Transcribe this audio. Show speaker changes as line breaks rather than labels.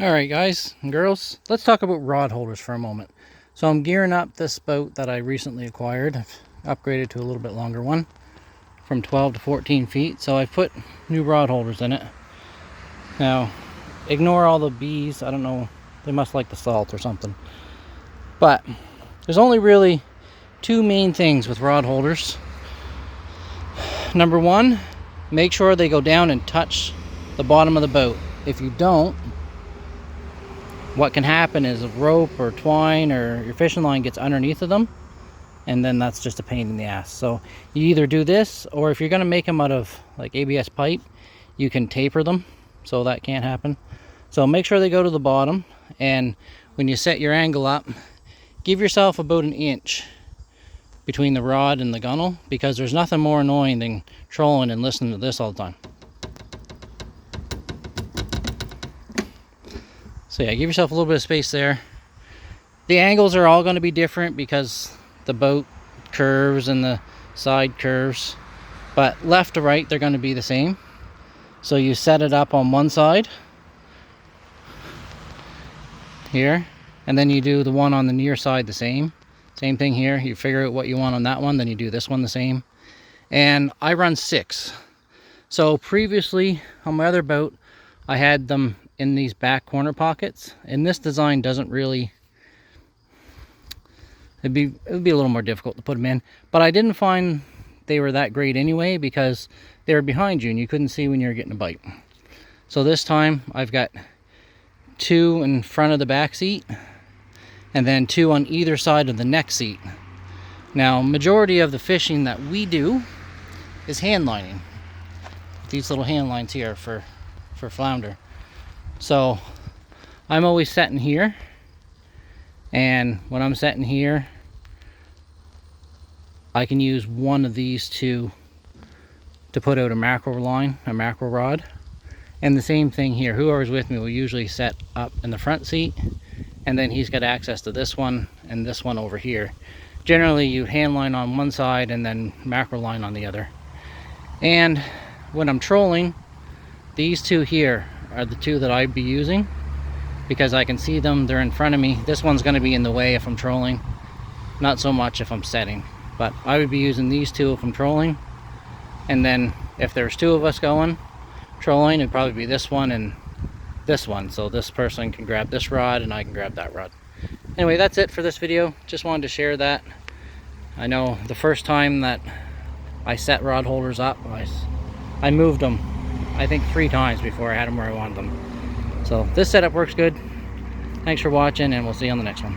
Alright guys and girls, let's talk about rod holders for a moment. So I'm gearing up this boat that I recently acquired. I've upgraded to a little bit longer one from 12 to 14 feet. So I put new rod holders in it. Now, ignore all the bees. I don't know, they must like the salt or something. But there's only really two main things with rod holders. Number one, make sure they go down and touch the bottom of the boat. If you don't, what can happen is a rope or twine or your fishing line gets underneath of them, and then that's just a pain in the ass. So you either do this, or if you're going to make them out of like ABS pipe, you can taper them so that can't happen. So make sure they go to the bottom, and when you set your angle up, give yourself about an inch between the rod and the gunnel, because there's nothing more annoying than trolling and listening to this all the time. So yeah, give yourself a little bit of space there. The angles are all going to be different because the boat curves and the side curves, but left to right they're going to be the same. So you set it up on one side here, and then you do the one on the near side the same thing here. You figure out what you want on that one, then you do this one the same. And I run 6. So previously on my other boat I had them in these back corner pockets, and this design doesn't really, it would be a little more difficult to put them in, but I didn't find they were that great anyway, because they were behind you and you couldn't see when you were getting a bite. So this time I've got 2 in front of the back seat and then 2 on either side of the neck seat. Now, majority of the fishing that we do is hand lining. These little hand lines here for flounder. So I'm always setting here, and when I'm setting here I can use one of these two to put out a mackerel line, a mackerel rod. And the same thing here, whoever's with me will usually set up in the front seat, and then he's got access to this one and this one over here. Generally you hand line on one side and then mackerel line on the other. And when I'm trolling, these two here are the two that I'd be using, because I can see them, they're in front of me. This one's going to be in the way if I'm trolling, not so much if I'm setting, but I would be using these two if I'm trolling. And then if there's 2 of us going trolling, it'd probably be this one and this one, so this person can grab this rod and I can grab that rod. Anyway, that's it for this video. Just wanted to share that. I know the first time that I set rod holders up, I moved them I think 3 times before I had them where I wanted them. So this setup works good. Thanks for watching, and we'll see you on the next one.